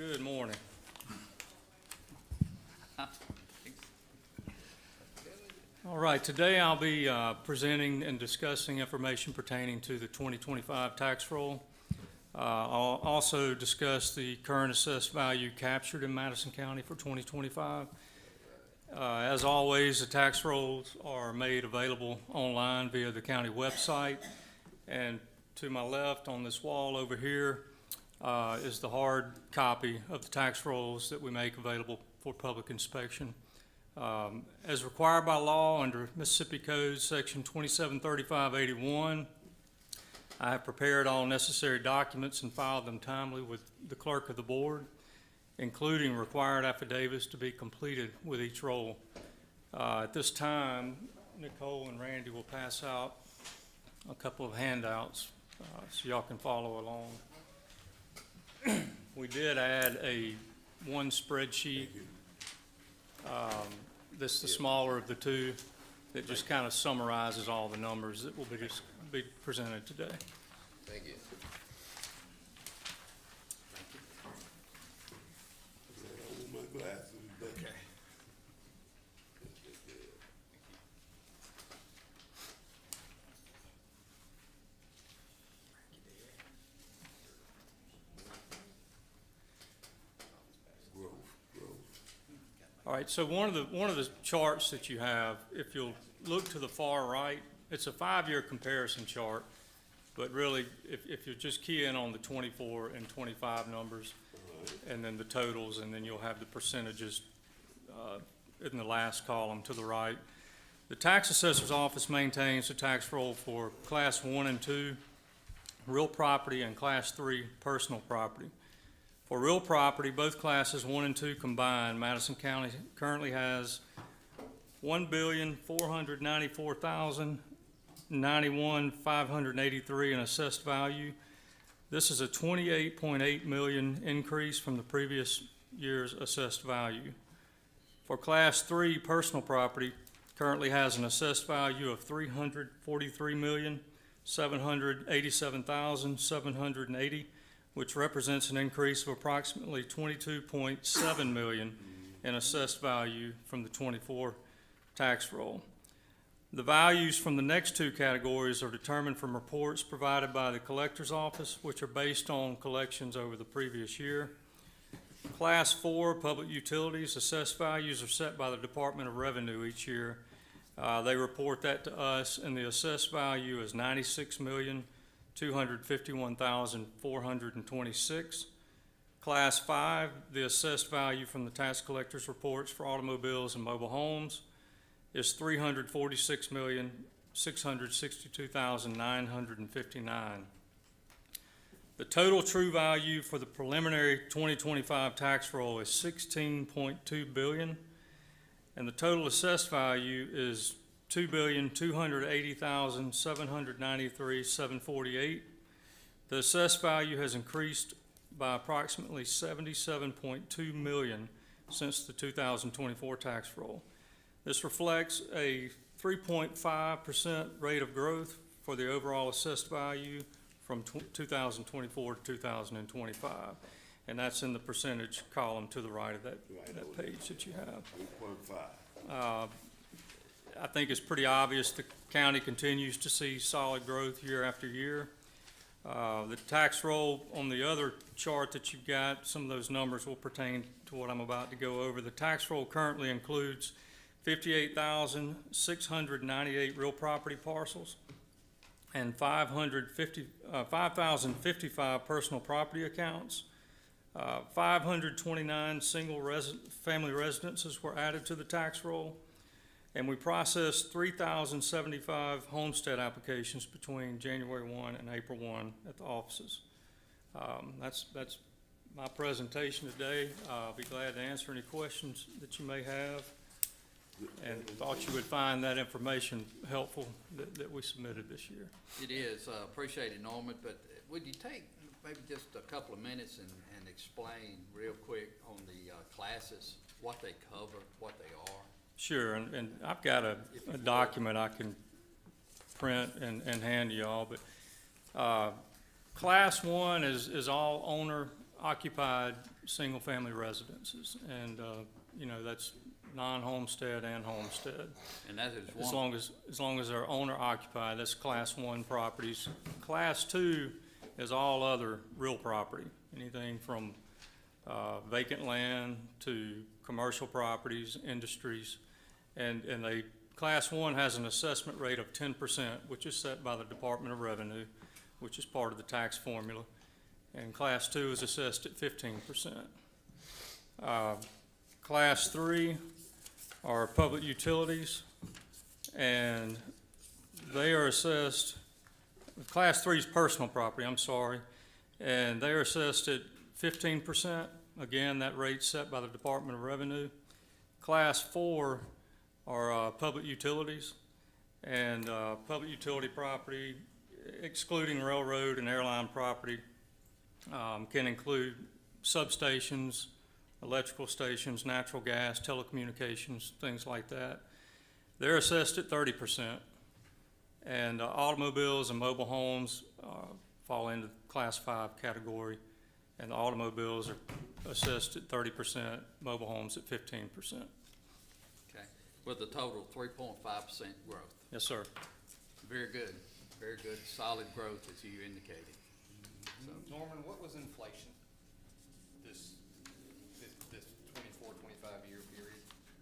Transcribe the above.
Good morning. All right, today I'll be presenting and discussing information pertaining to the 2025 tax roll. I'll also discuss the current assessed value captured in Madison County for 2025. As always, the tax rolls are made available online via the county website. And to my left on this wall over here is the hard copy of the tax rolls that we make available for public inspection. As required by law under Mississippi Code Section 273581, I have prepared all necessary documents and filed them timely with the clerk of the board, including required affidavits to be completed with each roll. At this time, Nicole and Randy will pass out a couple of handouts so y'all can follow along. We did add one spreadsheet. This is the smaller of the two that just kind of summarizes all the numbers that will be presented today. Thank you. My glasses, okay. All right, so one of the charts that you have, if you'll look to the far right, it's a 5-year comparison chart, but really, if you just key in on the 24 and 25 numbers, and then the totals, and then you'll have the percentages in the last column to the right. The tax assessor's office maintains the tax roll for class 1 and 2 real property and class 3 personal property. For real property, both classes 1 and 2 combined, Madison County currently has $1,494,091,583 in assessed value. This is a $28.8 million increase from the previous year's assessed value. For class 3 personal property, currently has an assessed value of $343,787,780, which represents an increase of approximately $22.7 million in assessed value from the 24 tax roll. The values from the next two categories are determined from reports provided by the collector's office, which are based on collections over the previous year. Class 4 public utilities assessed values are set by the Department of Revenue each year. They report that to us, and the assessed value is $96,251,426. Class 5, the assessed value from the tax collector's reports for automobiles and mobile homes is $346,662,959. The total true value for the preliminary 2025 tax roll is $16.2 billion, and the total assessed value is $2,280,793,748. The assessed value has increased by approximately $77.2 million since the 2024 tax roll. This reflects a 3.5% rate of growth for the overall assessed value from 2024 to 2025. And that's in the percentage column to the right of that page that you have. 8.5. I think it's pretty obvious the county continues to see solid growth year after year. The tax roll on the other chart that you've got, some of those numbers will pertain to what I'm about to go over. The tax roll currently includes 58,698 real property parcels and 5,055 personal property accounts. 529 single family residences were added to the tax roll, and we processed 3,075 homestead applications between January 1 and April 1 at the offices. That's my presentation today. I'll be glad to answer any questions that you may have, and thought you would find that information helpful that we submitted this year. It is. Appreciate it, Norman, but would you take maybe just a couple of minutes and explain real quick on the classes, what they cover, what they are? Sure, and I've got a document I can print and hand to y'all, but Class 1 is all owner occupied single-family residences, and, you know, that's non-homestead and homestead. And that is As one, long as they're owner occupied, that's Class 1 properties. Class 2 is all other real property, anything from vacant land to commercial properties, industries. And Class 1 has an assessment rate of 10%, which is set by the Department of Revenue, which is part of the tax formula. And Class 2 is assessed at 15%. Class 3 are public utilities, and they are assessed, Class 3 is personal property, I'm sorry, and they are assessed at 15%. Again, that rate's set by the Department of Revenue. Class 4 are public utilities, and public utility property, excluding railroad and airline property, can include substations, electrical stations, natural gas, telecommunications, things like that. They're assessed at 30%. And automobiles and mobile homes fall into Class 5 category, and the automobiles are assessed at 30%, mobile homes at 15%. okay, with a total 3.5% growth. Yes, sir. Very good, solid growth as you indicated. Norman, what was inflation this 24, 25 year period?